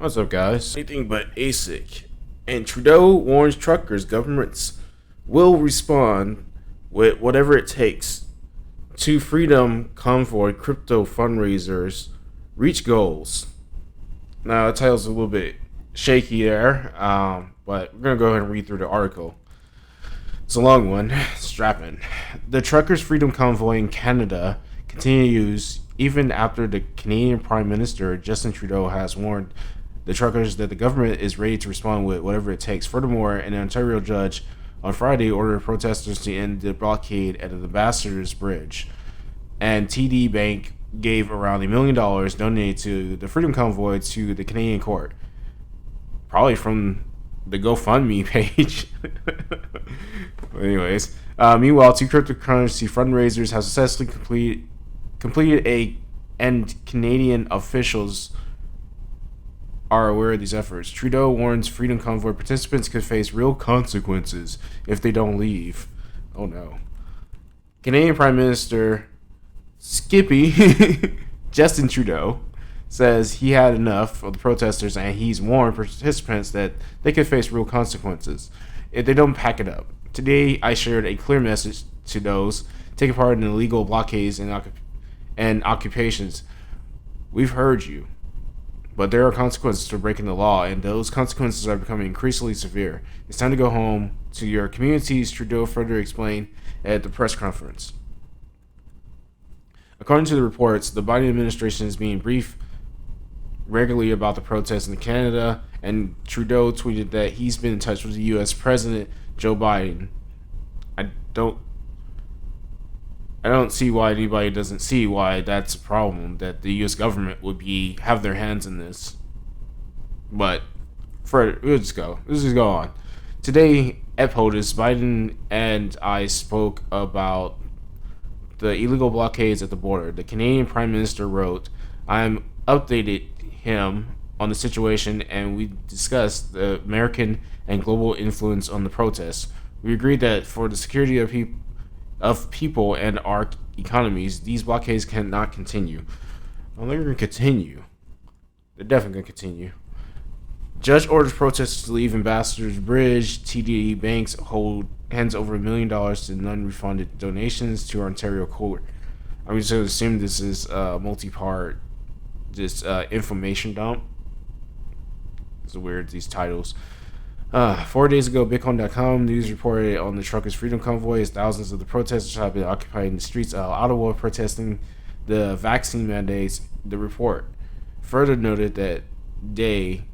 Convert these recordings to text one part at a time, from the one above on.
What's up, guys? Anything but ASIC. And Trudeau warns truckers governments will respond with whatever it takes to freedom convoy crypto fundraisers reach goals. Now, the title's a little bit shaky there, but we're going to go ahead and read through the article. It's a long one. Strapping. The truckers' freedom convoy in Canada continues even after the Canadian Prime Minister Justin Trudeau has warned the truckers that the government is ready to respond with whatever it takes. Furthermore, an Ontario judge on Friday ordered protesters to end the blockade at the Ambassador's Bridge, and TD Bank gave around $1 million donated to the Freedom Convoy to the Canadian court. Probably from the GoFundMe page. Anyways, meanwhile, two cryptocurrency fundraisers have successfully completed and Canadian officials are aware of these efforts. Trudeau warns Freedom Convoy participants could face real consequences if they don't leave. Oh no. Canadian Prime Minister Skippy Justin Trudeau says he had enough of the protesters, and he's warned participants that they could face real consequences if they don't pack it up. Today, I shared a clear message to those taking part in illegal blockades and occupations. We've heard you, but there are consequences for breaking the law, and those consequences are becoming increasingly severe. It's time to go home to your communities, Trudeau further explained at the press conference. According to the reports, the Biden administration is being briefed regularly about the protests in Canada, and Trudeau tweeted that he's been in touch with the U.S. President Joe Biden. I don't see why anybody doesn't see why that's a problem, that the U.S. government would have their hands in this. But we'll just go on. Today at POTUS, Biden and I spoke about the illegal blockades at the border. The Canadian Prime Minister wrote, "I'm updated him on the situation, and we discussed the American and global influence on the protests. We agreed that for the security of people and our economies, these blockades cannot continue." Well, they're going to continue. They're definitely going to continue. Judge orders protesters to leave Ambassador's Bridge. TD Banks hands over $1 million to non-refunded donations to Ontario court. I'm just going to assume this is a multi-part information dump. It's weird, these titles. 4 days ago, Bitcoin.com news reported on the truckers' freedom convoy as thousands of the protesters have been occupying the streets of Ottawa protesting the vaccine mandates. The report further noted that day,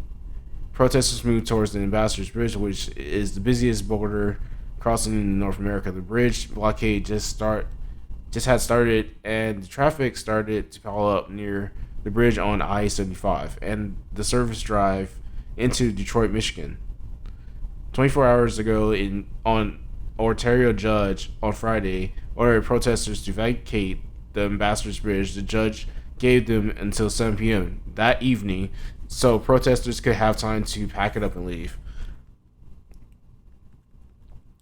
protesters moved towards the Ambassador's Bridge, which is the busiest border crossing in North America. The bridge blockade just had started, and the traffic started to pile up near the bridge on I-75 and the service drive into Detroit, Michigan. 24 hours ago, on Ontario judge on Friday ordered protesters to vacate the Ambassador's Bridge. The judge gave them until 7 p.m. that evening so protesters could have time to pack it up and leave.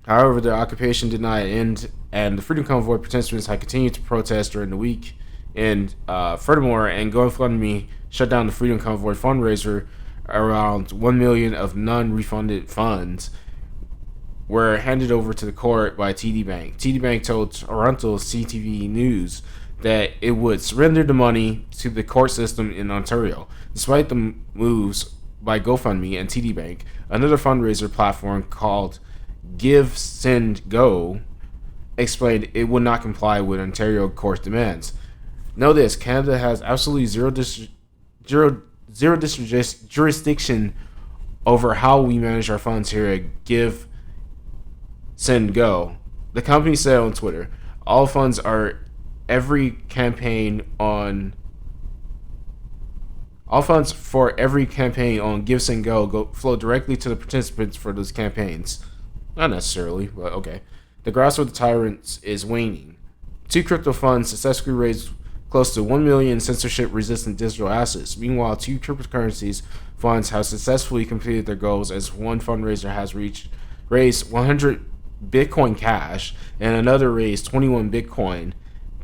However, the occupation did not end, and the Freedom Convoy participants had continued to protest during the week. And furthermore, and GoFundMe shut down the Freedom Convoy fundraiser. Around $1 million of non-refunded funds were handed over to the court by TD Bank. TD Bank told Toronto CTV News that it would surrender the money to the court system in Ontario. Despite the moves by GoFundMe and TD Bank, another fundraiser platform called Give, Send, Go explained it would not comply with Ontario court demands. Know this, Canada has absolutely zero jurisdiction over how we manage our funds here at Give, Send, Go. The company said on Twitter, all funds for every campaign on Give, Send, Go flow directly to the participants for those campaigns. Not necessarily, but okay. The grasp of the tyrants is waning. Two crypto funds successfully raised close to 1 million censorship-resistant digital assets. Meanwhile, two cryptocurrencies funds have successfully completed their goals, as one fundraiser has raised 100 Bitcoin Cash, and another raised 21 Bitcoin.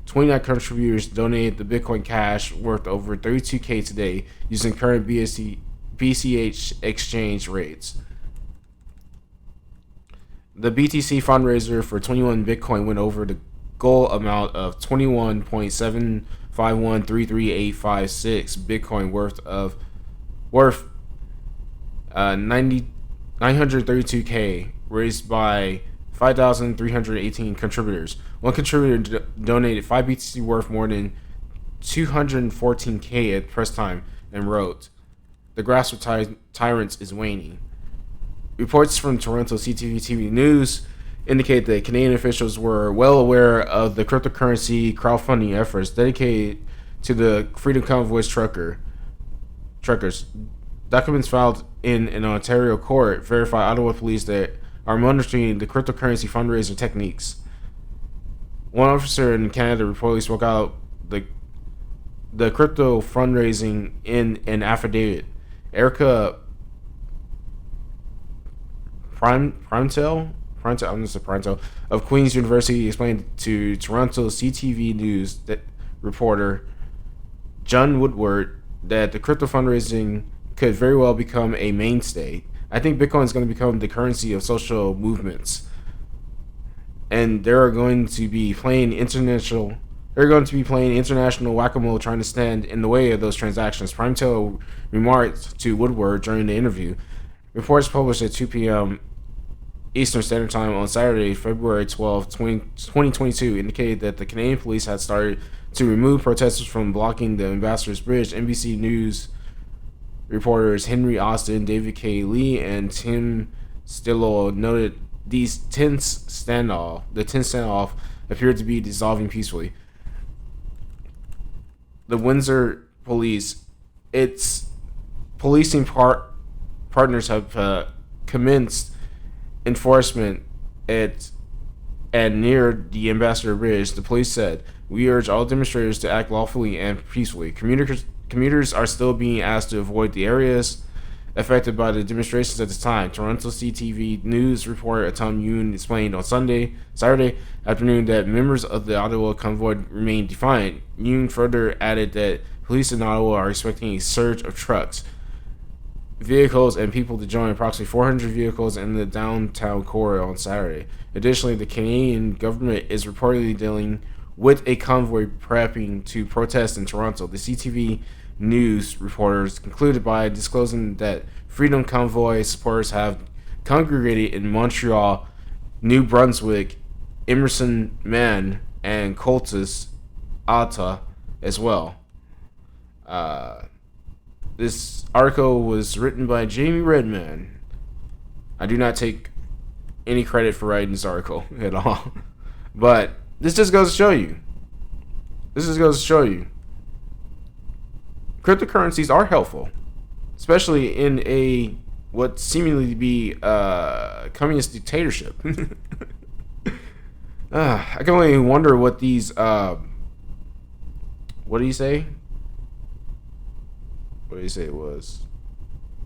29 contributors donated the Bitcoin Cash worth over $32K today using current BCH exchange rates. The BTC fundraiser for 21 Bitcoin went over the goal amount of 21.7513386 Bitcoin worth 932K, raised by 5,318 contributors. One contributor donated 5 BTC worth more than 214K at press time and wrote, "The grass of tyrants is waning." Reports from Toronto CTV News indicate that Canadian officials were well aware of the cryptocurrency crowdfunding efforts dedicated to the Freedom Convoy's truckers. Documents filed in an Ontario court verify Ottawa police that are monitoring the cryptocurrency fundraising techniques. One officer in Canada reportedly spoke out the crypto fundraising in an affidavit. Erica Primetel of Queen's University explained to Toronto CTV News that reporter John Woodward that the crypto fundraising could very well become a mainstay. "I think Bitcoin is going to become the currency of social movements, and they're going to be playing international whack-a-mole trying to stand in the way of those transactions," Primetel remarked to Woodward during the interview. Reports published at 2 p.m. Eastern Standard Time on Saturday, February 12, 2022, indicated that the Canadian police had started to remove protesters from blocking the Ambassador's Bridge. NBC News reporters Henry Austin, David K. Lee, and Tim Stillo noted the tense standoff appeared to be dissolving peacefully. The Windsor police, its policing partners have commenced enforcement at and near the Ambassador Bridge. The police said, "We urge all demonstrators to act lawfully and peacefully. Commuters are still being asked to avoid the areas affected by the demonstrations at this time." Toronto CTV News reporter Tom Yoon explained on Saturday afternoon that members of the Ottawa convoy remained defiant. Yoon further added that police in Ottawa are expecting a surge of trucks, vehicles, and people to join approximately 400 vehicles in the downtown core on Saturday. Additionally, the Canadian government is reportedly dealing with a convoy prepping to protest in Toronto. The CTV News reporters concluded by disclosing that Freedom Convoy supporters have congregated in Montreal, New Brunswick, Emerson, Man, and Coltus, Alta as well. This article was written by Jamie Redman. I do not take any credit for writing this article at all. But this just goes to show you. Cryptocurrencies are helpful, especially in a what seemingly to be a communist dictatorship. I can only wonder what these what do you say? What did he say it was?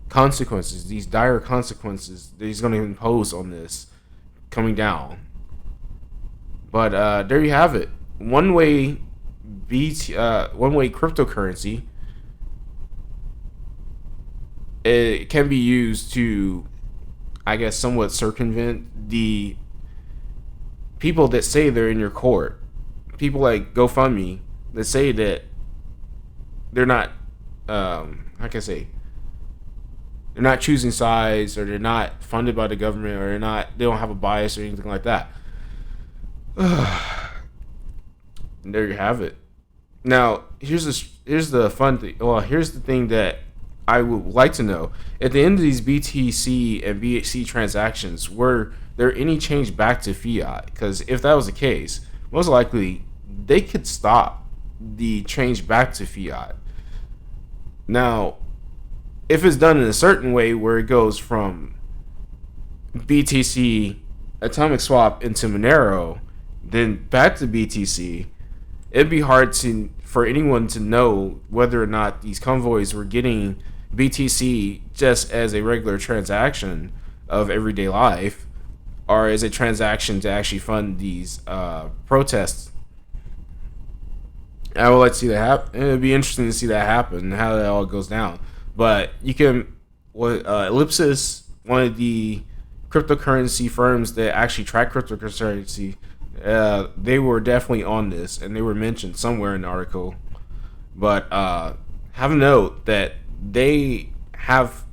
Consequences, these dire consequences that he's going to impose on this coming down. But there you have it. One-way cryptocurrency. It can be used to, I guess, somewhat circumvent the people that say they're in your court. People like GoFundMe that say that they're not, how can I say, they're not choosing sides, or they're not funded by the government, or they don't have a bias or anything like that. And there you have it. Now, here's the fun thing. Well, here's the thing that I would like to know. At the end of these BTC and BHC transactions, were there any change back to fiat? Because if that was the case, most likely they could stop the change back to fiat. Now, if it's done in a certain way where it goes from BTC Atomic Swap into Monero, then back to BTC, it'd be hard for anyone to know whether or not these convoys were getting BTC just as a regular transaction of everyday life, or as a transaction to actually fund these protests. I would like to see that happen. It'd be interesting to see that happen and how that all goes down. But you can Ellipsis, one of the cryptocurrency firms that actually track cryptocurrency, they were definitely on this, and they were mentioned somewhere in the article. But have a note that they have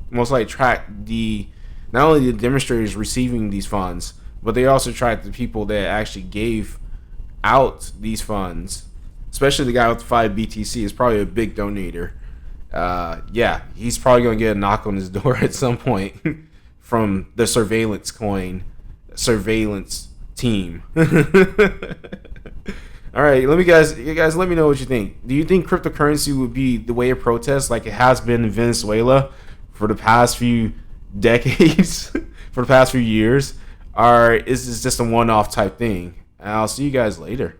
most likely tracked the not only the demonstrators receiving these funds, but they also tracked the people that actually gave out these funds. Especially the guy with the 5 BTC is probably a big donator. Yeah, he's probably going to get a knock on his door at some point from the surveillance coin surveillance team. All right, you guys let me know what you think. Do you think cryptocurrency would be the way of protest like it has been in Venezuela for the past few decades, for the past few years, or is this just a one-off type thing? I'll see you guys later.